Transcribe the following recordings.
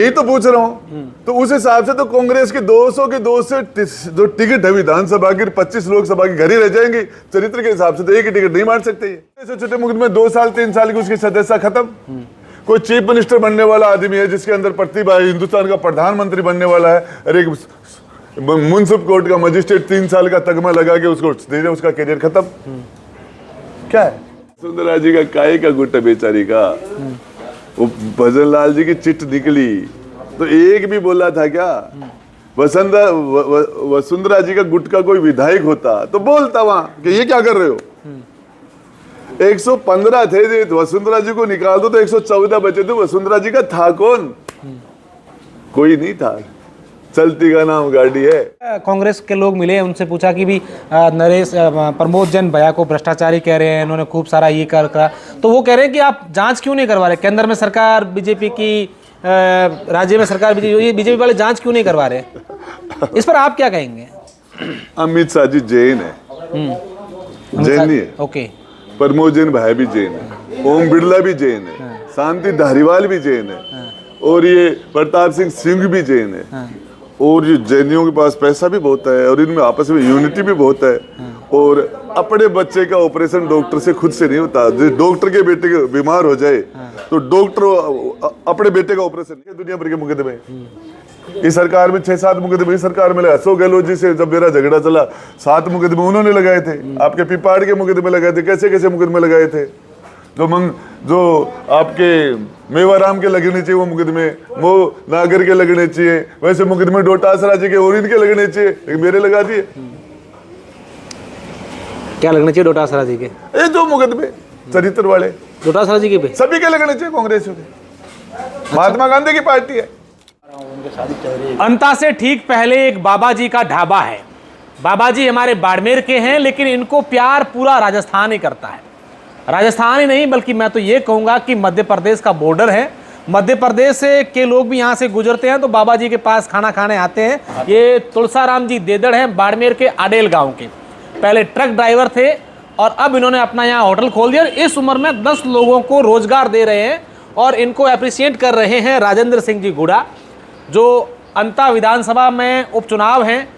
यही तो पूछ रहा हूँ। तो उस हिसाब से तो कांग्रेस के 200 के 2 से जो टिकट है विधानसभा की 25 लोकसभा की घर ही रह जाएंगी। चरित्र के हिसाब से तो एक ही टिकट नहीं मार सकते। ऐसे छोटे मुकदमे 2 साल 3 साल की उसकी सदस्यता खत्म। कोई चीफ मिनिस्टर बनने वाला आदमी है जिसके अंदर प्रतिभा है, हिंदुस्तान का प्रधानमंत्री बनने वाला है, अरे मुंसिफ कोर्ट का मजिस्ट्रेट 3 साल का तगमा लगा के उसको दे दे, उसका करियर खत्म। क्या है वसुंधरा जी का काय का गुट है बेचारी का। वो भजन लाल जी की चिट निकली तो एक भी बोला था क्या? वसुंधरा जी का गुट का कोई विधायक होता तो बोलता वहां कि ये क्या कर रहे हो। 115 थे, वसुंधरा जी को निकाल दो तो 114 बचे थे। वसुंधरा जी का था कौन? कोई नहीं था। चलती का नाम गाड़ी है। कांग्रेस के लोग मिले, उनसे पूछा कि भी नरेश प्रमोद जैन भैया को भ्रष्टाचारी कह रहे हैं, इन्होंने खूब सारा ये कर करा, तो वो कह रहे हैं कि आप जांच क्यों नहीं करवा रहे? केंद्र में सरकार बीजेपी की, राज्य में सरकार बीजेपी वाले जांच क्यों नहीं करवा रहे? इस पर आप क्या कहेंगे? अमित शाह जी जैन है, जैन नहीं है। ओके। प्रमोद जैन भाई भी जैन है, ओम बिरला भी जैन है, शांति धारीवाल भी जैन है, और ये प्रताप सिंह भी जैन है। और ये जैनियों के पास पैसा भी बहुत है और इनमें आपस में यूनिटी भी बहुत है। और अपने बच्चे का ऑपरेशन डॉक्टर से खुद से नहीं होता। डॉक्टर के बेटे के बीमार हो जाए तो डॉक्टर अपने बेटे का ऑपरेशन नहीं। दुनिया भर के मुकदमे इस सरकार में 6-7 मुकदमे इस सरकार में लगा। अशोक गहलोत जी से जब मेरा झगड़ा चला 7 मुकदमे उन्होंने लगाए थे। आपके पिपाड़ के मुकदमे लगाए थे, कैसे कैसे मुकदमे लगाए थे। जो आपके मेवाराम के लगने चाहिए वो मुकदमे, वो नागर के लगने चाहिए, वैसे मुकदमे डोटासरा जी के और इनके लगने चाहिए, मेरे लगा दिए। क्या लगने चाहिए डोटासरा जी के? ये जो मुकदमे चरित्र वाले डोटासरा जी के पे सभी के लगने चाहिए कांग्रेस के। महात्मा गांधी की पार्टी है। अंता से ठीक पहले एक बाबा जी का ढाबा है। बाबा जी हमारे बाड़मेर के हैं, लेकिन इनको प्यार पूरा राजस्थान ही करता है। राजस्थान ही नहीं बल्कि मैं तो ये कहूँगा कि मध्य प्रदेश का बॉर्डर है। मध्य प्रदेश के लोग भी यहाँ से गुजरते हैं तो बाबा जी के पास खाना खाने आते हैं। ये तुलसाराम जी देदड़ हैं, बाड़मेर के आडेल गांव के। पहले ट्रक ड्राइवर थे और अब इन्होंने अपना यहाँ होटल खोल दिया। इस उम्र में 10 लोगों को रोजगार दे रहे हैं और इनको अप्रिशिएट कर रहे हैं राजेंद्र सिंह जी गुड़ा, जो अंता विधानसभा में उपचुनाव हैं,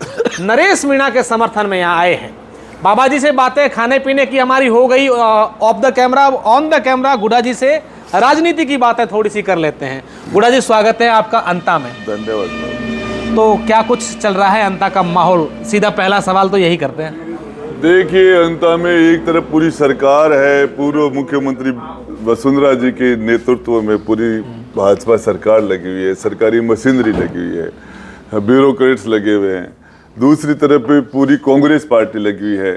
नरेश मीणा के समर्थन में यहाँ आए हैं। बाबा जी से बातें खाने पीने की हमारी हो गई of the camera. On the camera गुड़ा जी से राजनीति की बातें थोड़ी सी कर लेते हैं। गुड़ा जी स्वागत है आपका अंता में। धन्यवाद। तो क्या कुछ चल रहा है अंता का माहौल? सीधा पहला सवाल तो यही करते हैं। देखिए, अंता में एक तरफ पूरी सरकार है, पूर्व मुख्यमंत्री वसुंधरा जी के नेतृत्व में पूरी भाजपा सरकार लगी हुई है, सरकारी मशीनरी लगी हुई है, ब्यूरोक्रेट्स लगे हुए हैं। दूसरी तरफ पे पूरी कांग्रेस पार्टी लगी हुई है,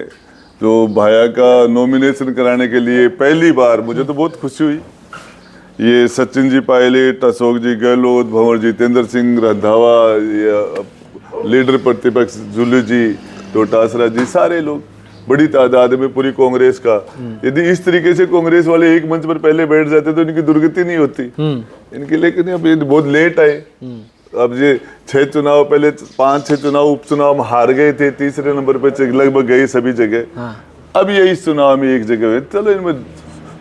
जो भाया का नॉमिनेशन कराने के लिए पहली बार, मुझे तो बहुत खुशी हुई, ये सचिन जी पायलट, अशोक जी गहलोत, भंवर जितेंद्र सिंह रंधावा, लीडर प्रतिपक्ष जुल्लू जी, डोटासरा जी, सारे लोग बड़ी तादाद में पूरी कांग्रेस का। यदि इस तरीके से कांग्रेस वाले एक मंच पर पहले बैठ जाते तो इनकी दुर्गति नहीं होती इनकी। लेकिन अब ये बहुत लेट आए। अब ये 6 चुनाव पहले 5-6 चुनाव उपचुनाव हार गए थे, तीसरे नंबर पे लगभग गए सभी जगह। अब ये इस चुनाव में एक जगह है। चलो इनमें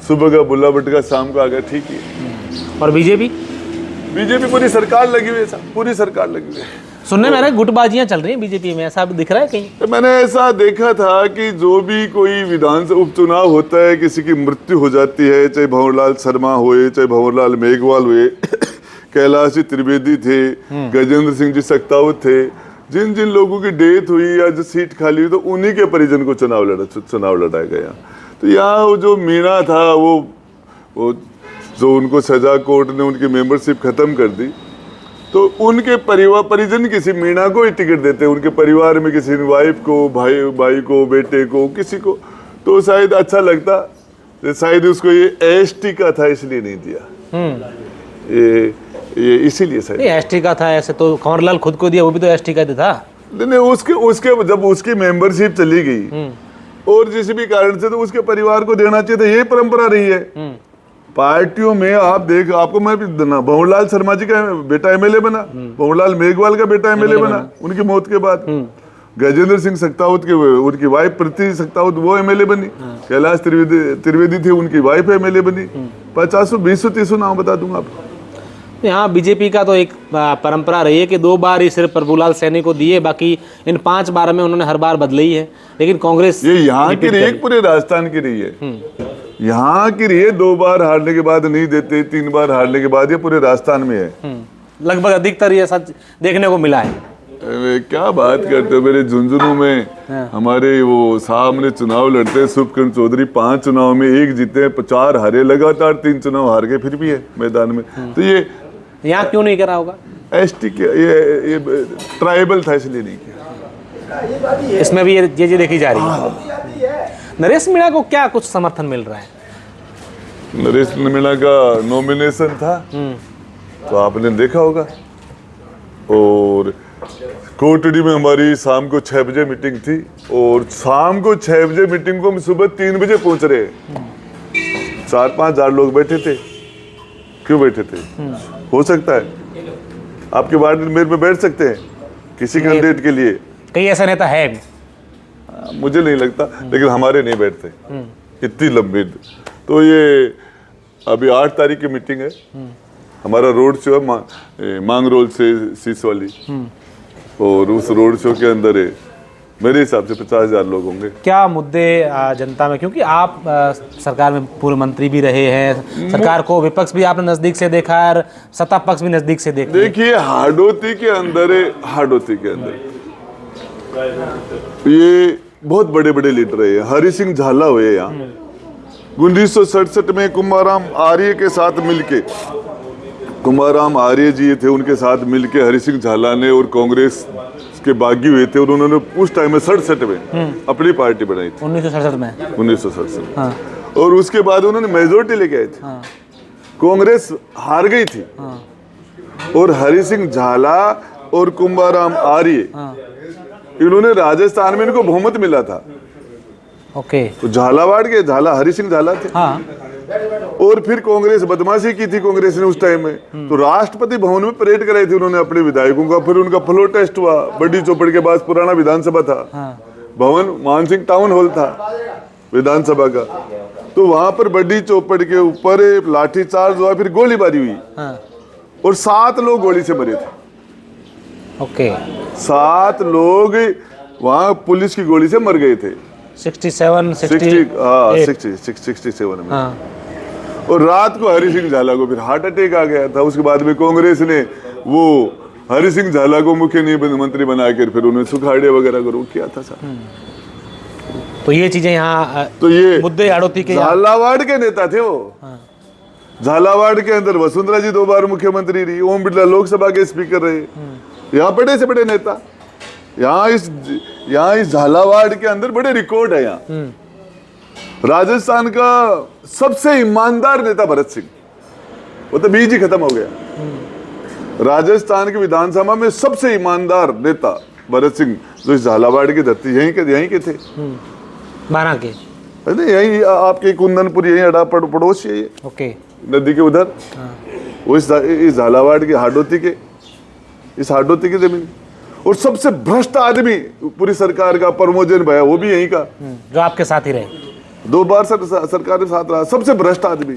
सुबह का बुला बटका शाम को आ गया, ठीक है। और बीजेपी पूरी सरकार लगी हुई है, पूरी सरकार लगी हुई है। सुनने में आ रहा है गुटबाजियां चल रही हैं बीजेपी में, ऐसा दिख रहा है कहीं? तो मैंने ऐसा देखा था कि जो भी कोई विधानसभा उपचुनाव होता है, किसी की मृत्यु हो जाती है, चाहे भंवरलाल शर्मा हुए, चाहे भंवरलाल मेघवाल हुए, कैलाश जी त्रिवेदी थे, गजेंद्र सिंह जी सख्तावत थे, जिन जिन लोगों की डेथ हुई या जो सीट खाली हुई तो उन्हीं के परिजन को चुनाव लड़ाया गया। तो यहाँ जो मीणा था वो जो उनको सजा कोर्ट ने उनकी मेंबरशिप खत्म कर दी, तो उनके परिजन किसी मीणा को ही टिकट देते, उनके परिवार में किसी वाइफ को, भाई को, बेटे को, किसी को, तो शायद अच्छा लगता। शायद उसको ये एसटी का था इसलिए नहीं दिया, ये इसीलिए शायद एसटी का था। ऐसे तो कंवरलाल खुद को दिया, वो भी तो एसटी का था। नहीं, उसके जब उसकी मेंबरशिप चली गई और जिस भी कारण से, तो उसके परिवार को देना चाहिए था। ये परंपरा रही है पार्टियों में। आपको मैं भी भंवरलाल शर्मा जी का बेटा एमएलए बना, भंवरलाल मेघवाल का बेटा एमएलए बना उनकी मौत के बाद। गजेंद्र सिंह सख्तावत के उनकी वाइफ प्रीति सख्तावत वो एमएलए बनी, कैलाश त्रिवेदी थे उनकी वाइफ एमएलए बनी। 50, 20, 30 नाम बता दूंगा आपको। तो यहाँ बीजेपी का तो एक परंपरा रही है कि 2 बार ही सिर्फ प्रभुलाल सैनी को दिए, बाकी इन 5 बार में उन्होंने हर बार बदली है। लेकिन कांग्रेस ये यहाँ की रही है, पूरे राजस्थान की रही है, यहाँ की रही है। 2 बार हारने के बाद नहीं देते, 3 बार हारने के बाद, ये पूरे राजस्थान में है। लगभग अधिकतर ये सच देखने को मिला है। अरे क्या बात करते हो, मेरे झुंझुनू में हमारे वो सामने चुनाव लड़ते हैं सुखकरण चौधरी, 5 चुनाव में 1 जीते, 4 हारे, लगातार 3 चुनाव हार गए, फिर भी है मैदान में। तो ये यहाँ क्यों नहीं करा होगा? एसटी के ये ट्राइबल था इसलिए नहीं किया। इसमें भी ये देखी जा रही है। नरेश मीणा को क्या कुछ समर्थन मिल रहा है? नरेश मीणा का नॉमिनेशन था तो आपने देखा होगा। और कोटड़ी में हमारी शाम को 6 बजे मीटिंग थी, और शाम को 6 बजे मीटिंग को हम सुबह 3 बजे पहुंच रहे। 4-5 हजार लोग बैठे थे। क्यों बैठे थे? हो सकता है आपके वार्ड में बैठ सकते हैं किसी कैंडिडेट के लिए। कई ऐसा नेता है भी। मुझे नहीं लगता, लेकिन हमारे नहीं बैठते इतनी लंबी। तो ये अभी 8 तारीख की मीटिंग है, हमारा रोड शो है मांग रोल से सीस वाली, और उस रोड शो के अंदर है मेरे हिसाब से 50 हजार लोग होंगे। क्या मुद्दे जनता में, क्योंकि आप सरकार में पूर्व मंत्री भी रहे हैं, सरकार को विपक्ष भी आपने नजदीक से देखा है और सत्ता पक्ष भी नजदीक से देखा। देखिए हाड़ौती के अंदर है, हाड़ौती के अंदर ये बहुत बड़े बड़े लीडर है। हरि सिंह झाला हुए यहाँ 1967 में कुमाराम आर्य के साथ मिलके, कुमाराम आर्य जी थे, उनके साथ मिलके हरि सिंह झाला ने और कांग्रेस के बागी हुए थे, और उन्होंने उस टाइम में 67 में अपनी पार्टी बनाई थी। 1967 में 1967 हाँ। और उसके बाद उन्होंने मेजोरिटी लेके आए थे। हाँ। कांग्रेस हार गई थी। हाँ। और हरि सिंह झाला और कुंभाराम आर्य, हाँ। इन्होंने राजस्थान में इनको बहुमत मिला था। ओके। तो झालावाड़ के झाला हरि सिंह झाला थे। हाँ। और फिर कांग्रेस बदमाशी की थी कांग्रेस ने उस टाइम में, तो राष्ट्रपति भवन में परेड कराई थी उन्होंने अपने विधायकों का। फिर उनका फ्लोर टेस्ट हुआ, बड़ी चौपड़ के पास पुराना विधानसभा था। हाँ। भवन मानसिंह टाउन हॉल था विधानसभा का, तो वहां पर बड़ी चौपड़ के ऊपर लाठीचार्ज हुआ, फिर गोलीबारी हुई। हाँ। और 7 लोग गोली से मरे थे। ओके। 7 लोग वहां पुलिस की गोली से मर गए थे। 67 में। हाँ। और रात को हरि सिंह झाला को फिर हार्ट अटैक आ गया था। उसके बाद में कांग्रेस ने वो हरि सिंह झाला को मुख्य मंत्री बनाकर फिर उन्हें सुखाड़े वगैरह को रोक किया था सर। तो ये चीजें यहाँ तो ये मुद्दे आड़ोती के झालावाड़ के नेता थे वो। हाँ। झालावाड़ के अंदर वसुंधरा जी 2 बार मुख्यमंत्री रही, ओम बिरला लोकसभा के स्पीकर रहे। यहाँ बड़े से बड़े नेता, यहाँ इस झालावाड़ के अंदर बड़े रिकॉर्ड है। यहाँ राजस्थान का सबसे ईमानदार नेता भरत सिंह, वो तो बीज ही खत्म हो गया। राजस्थान की विधानसभा में सबसे ईमानदार नेता भरत सिंह, जो इस झालावाड़ की धरती यहीं के थे। 12 के नहीं, यही आपके कुंदनपुर, यही अड़ा पड़ोस है ये। ओके। नदी के उधर। वो इस झालावाड़ की हाड़ौती के, इस हाड़ौती की जमीन। और सबसे भ्रष्ट आदमी पूरी सरकार का परमोजन भैया, वो भी यहीं का, जो आपके साथ ही रहे। 2 बार सरकार के साथ रहा। सबसे भ्रष्ट आदमी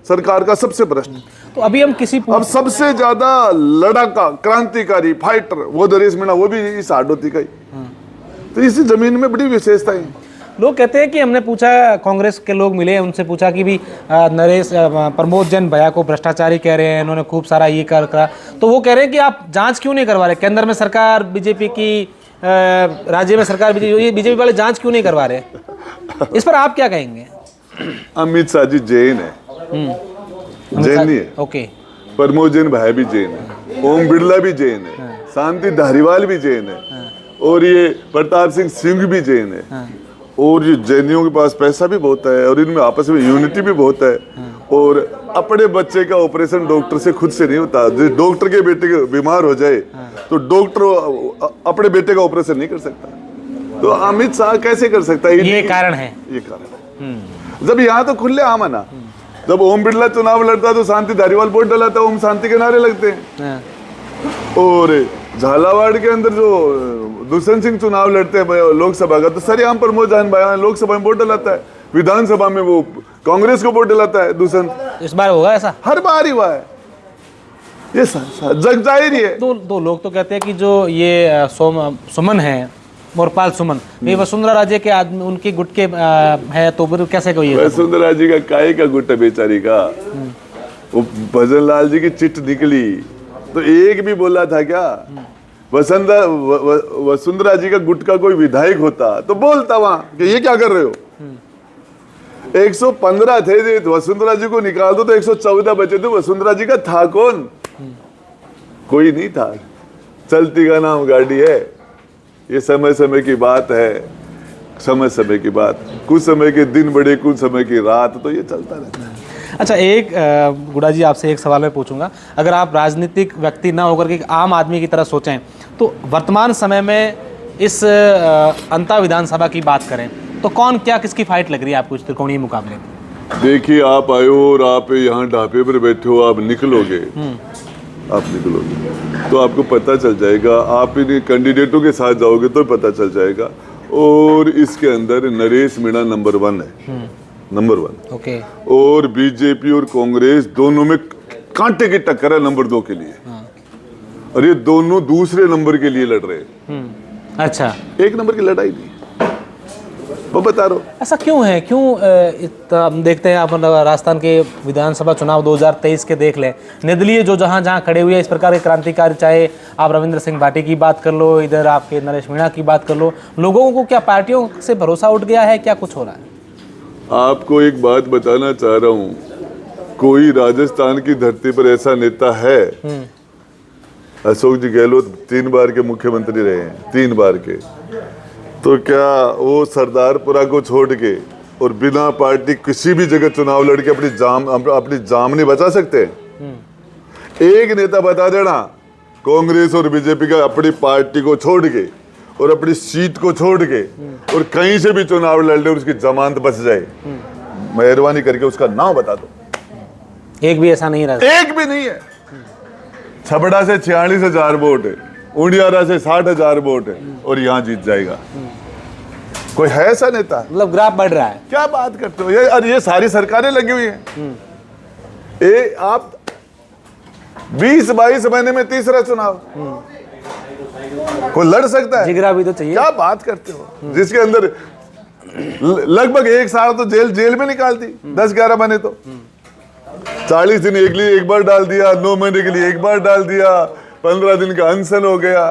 सरकार का, सबसे भ्रष्ट। तो अभी हम किसी अब सबसे ज्यादा लड़ाका, क्रांतिकारी, फाइटर वो नरेश मीणा, वो भी इस हाड़ौती का ही। तो इस जमीन में बड़ी विशेषता है। लोग कहते हैं कि हमने पूछा, कांग्रेस के लोग मिले, उनसे पूछा कि भी नरेश प्रमोद जैन भैया को भ्रष्टाचारी कह रहे हैं, इन्होंने खूब सारा ये करा। तो वो कह रहे हैं कि आप जांच क्यों नहीं करवा रहे? केंद्र में सरकार बीजेपी की, राज्य में सरकार बीजेपी वाले जांच क्यों नहीं करवा रहे? इस पर आप क्या कहेंगे? अमित शाह जी जैन है, जैन नहीं है। ओके। प्रमोद जैन भाई भी जैन है, ओम बिरला भी जैन है, शांति धारीवाल भी जैन है, और ये प्रताप सिंह भी जैन है। और ये जैनियों के पास पैसा भी बहुत है, और इनमें आपस में यूनिटी भी बहुत है। और अपने बच्चे का ऑपरेशन डॉक्टर से खुद से नहीं होता। जो डॉक्टर के बेटे के बीमार हो जाए तो डॉक्टर अपने बेटे का ऑपरेशन नहीं कर सकता। तो अमित शाह कैसे कर सकता है? ये कारण है। ये कारण है। जब यहाँ तो खुले आम है ना, जब ओम बिरला चुनाव लड़ता तो शांति धारीवाल वोट डलाता, ओम शांति के नारे लगते हैं। और झालावाड़ के अंदर जो दुष्यंत सिंह चुनाव लड़ते हैं लोकसभा का, तो सरेआम प्रमोद जैन भाई लोकसभा में वोट डलाता है, विधानसभा में वो कांग्रेस को वोट डलाता है दुष्यंत। इस बार होगा ऐसा? हर बार ही हुआ है। ये जग जाहिर ही है। दो लोग तो कहते हैं कि जो ये सुमन है, मोरपाल सुमन, ये वसुंधरा राजे के आदमी, उनके गुट के है, तो फिर कैसे कोई है? वसुंधरा जी का काय का गुट है बेचारी का? वो भजन लाल जी की चिट निकली तो एक भी बोला था क्या? वसुंधरा जी का गुट का कोई विधायक होता तो बोलता वहां कि ये क्या कर रहे हो। 115 थे, वसुंधरा जी को निकाल दो तो 114 बचे थे। वसुंधरा जी का था कौन? कोई नहीं था। चलती का नाम गाड़ी है। ये समय समय की बात है, समय समय की बात। कुछ समय के दिन बड़े, कुछ समय की रात, तो ये चलता रहता है। अच्छा, एक गुड़ा जी आपसे एक सवाल मैं पूछूंगा। अगर आप राजनीतिक व्यक्ति ना होकर के एक आम आदमी की तरह सोचें तो वर्तमान समय में इस अंता विधानसभा की बात करें तो कौन क्या किसकी फाइट लग रही है आपको इस त्रिकोणीय मुकाबले में? देखिए, आप आए हो और आप यहाँ ढाबे पर बैठे हो, आप निकलोगे, तो आपको पता चल जाएगा। आप इन कैंडिडेटों के साथ जाओगे तो पता चल जाएगा। और इसके अंदर नरेश मीणा नंबर 1 है, नंबर 1। ओके। और बीजेपी और कांग्रेस दोनों में कांटे की टक्कर है नंबर 2 के लिए। और ये दोनों दूसरे नंबर के लिए लड़ रहे हैं। अच्छा, एक नंबर की लड़ाई नहीं, वो बता रहा हूँ। ऐसा क्यों है? क्यों हम देखते हैं, आप राजस्थान के विधानसभा चुनाव 2023 के देख लें, निर्दलीय जो जहाँ जहाँ खड़े हुए हैं इस प्रकार के क्रांतिकारी, चाहे आप रविंद्र सिंह भाटी की बात कर लो, इधर आपके नरेश मीणा की बात कर लो, लोगों को क्या पार्टियों से भरोसा उठ गया है? क्या कुछ हो रहा है? आपको एक बात बताना चाह रहा हूँ, कोई राजस्थान की धरती पर ऐसा नेता है? अशोक जी गहलोत 3 बार के मुख्यमंत्री रहे हैं, 3 बार के। तो क्या वो सरदारपुरा को छोड़ के और बिना पार्टी किसी भी जगह चुनाव लड़के अपनी जाम नहीं बचा सकते? एक नेता बता देना, कांग्रेस और बीजेपी का अपनी पार्टी को छोड़ के और अपनी सीट को छोड़ के और कहीं से भी चुनाव लड़ ले और उसकी जमानत बच जाए, मेहरबानी करके उसका नाम बता दो। एक भी ऐसा नहीं रहा। एक भी नहीं है। छबड़ा से 46,000 वोट है, उंडियारा से 60,000 वोट है और यहाँ जीत जाएगा। कोई है ऐसा नेता? मतलब ग्राफ बढ़ रहा है। क्या बात करते हो? ये सारी सरकारें लगी हुई हैं। आप 20-22 महीने में तीसरा चुनाव, कोई लड़ सकता है? जिगरा भी तो चाहिए। क्या बात करते हो? जिसके अंदर लगभग 1 साल तो जेल में निकालती, 10-11 महीने तो 40 दिन एक बार डाल दिया, 9 महीने के लिए एक बार डाल दिया, 15 दिन का अनशन हो गया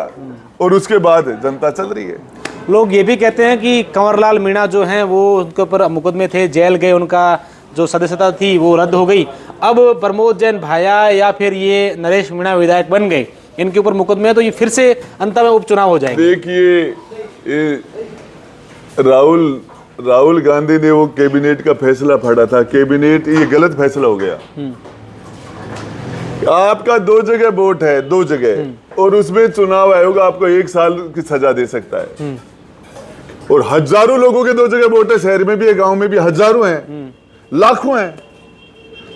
और उसके बाद जनता चल रही है। लोग ये भी कहते हैं कि कंवरलाल मीणा जो हैं वो उनके ऊपर मुकदमे थे, जेल गए, उनका जो सदस्यता थी वो रद्द हो गई। अब प्रमोद जैन भाया या फिर ये नरेश मीणा विधायक बन गए, इनके ऊपर मुकदमे है, तो ये फिर से अंत में उपचुनाव हो जाएंगे। देखिए, राहुल गांधी ने वो कैबिनेट का फैसला फाड़ा था, कैबिनेट ये गलत फैसला हो गया। आपका 2 जगह वोट है, 2 जगह, और उसमें चुनाव आयोग आपको 1 साल की सजा दे सकता है। और हजारों लोगों के 2 जगह वोट है, शहर में भी है, गांव में भी हजारों हैं, लाखों हैं,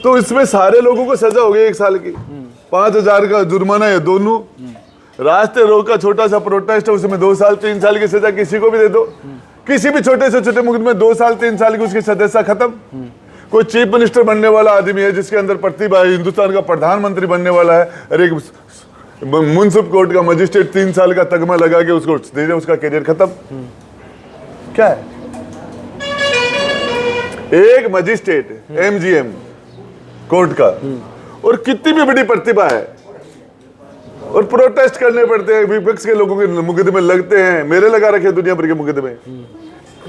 तो इसमें सारे लोगों को सजा हो गई 1 साल की। 5,000 का जुर्माना है दोनों। रास्ते रोक का छोटा सा प्रोटेस्ट है, उसमें 2 साल 3 साल की सजा किसी को भी दे दो। किसी भी छोटे से छोटे मुकदमे में 2 साल 3 साल की उसकी सदस्यता खत्म। कोई चीफ मिनिस्टर बनने वाला आदमी है जिसके अंदर प्रतिभा है, हिंदुस्तान का प्रधानमंत्री बनने वाला है, अरे मुंसिफ कोर्ट का मजिस्ट्रेट 3 साल का तगमा लगा के उसको दे दे, उसका करियर खत्म। क्या है? एक मजिस्ट्रेट MGM कोर्ट का, और कितनी भी बड़ी प्रतिभा है, और प्रोटेस्ट करने पड़ते हैं, विपक्ष के लोगों के मुकदमे लगते हैं। मेरे लगा रखे दुनिया भर के मुकदमे,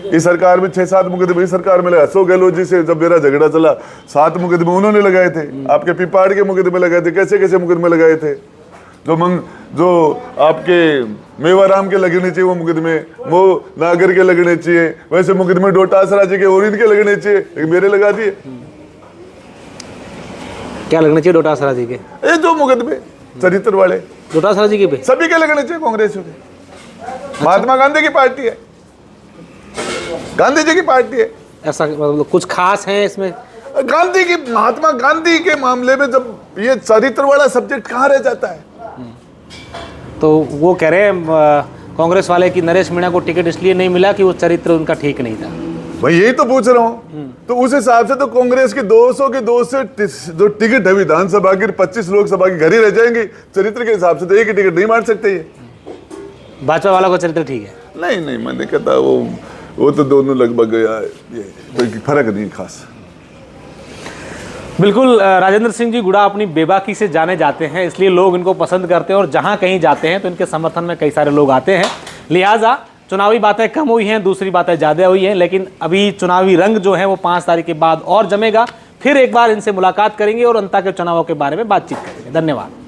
इस सरकार में 6-7 मुकदमे इस सरकार में लगा। अशोक गहलोत जी से जब मेरा झगड़ा चला 7 मुकदमे उन्होंने लगाए थे, आपके पिपाड़ के मुकदमे लगाए थे, कैसे कैसे मुकदमे लगाए थे। जो आपके मेवाराम के लगने चाहिए वो मुकदमे, वो नागर के लगने चाहिए, वैसे मुकदमे डोटासरा जी के और इनके लगने चाहिए, मेरे लगा दिए। क्या लगने चाहिए डोटासरा जी के? ये जो मुकदमे चरित्र वाले डोटासरा जी के पे सभी के लगने चाहिए कांग्रेस के। महात्मा गांधी की पार्टी है, गांधी जी की पार्टी है। ऐसा मतलब कुछ खास है इसमें? गांधी की, महात्मा गांधी के मामले में जब ये चरित्र वाला सब्जेक्ट कहाँ रह जाता है? तो वो कह रहे हैं कांग्रेस वाले कि नरेश मीणा को टिकट इसलिए नहीं मिला कि वो चरित्र उनका ठीक नहीं था। मैं यही तो पूछ रहा हूँ। तो उस हिसाब से तो कांग्रेस के 200 के 200 जो टिकट है विधानसभा की, 25 लोकसभा की घर ही रह जाएंगे। चरित्र के हिसाब से तो एक ही टिकट नहीं मार सकते ये। भाजपा वाला को चरित्र ठीक है? नहीं, मैंने कहता वो तो दोनों लगभग ये कोई फर्क नहीं खास। बिल्कुल, राजेंद्र सिंह जी गुड़ा अपनी बेबाकी से जाने जाते हैं, इसलिए लोग इनको पसंद करते हैं और जहां कहीं जाते हैं तो इनके समर्थन में कई सारे लोग आते हैं। लिहाजा चुनावी बातें कम हुई हैं, दूसरी बातें ज़्यादा हुई हैं, लेकिन अभी चुनावी रंग जो है वो 5 तारीख के बाद और जमेगा। फिर एक बार इनसे मुलाकात करेंगे और अंता के चुनावों के बारे में बातचीत करेंगे। धन्यवाद।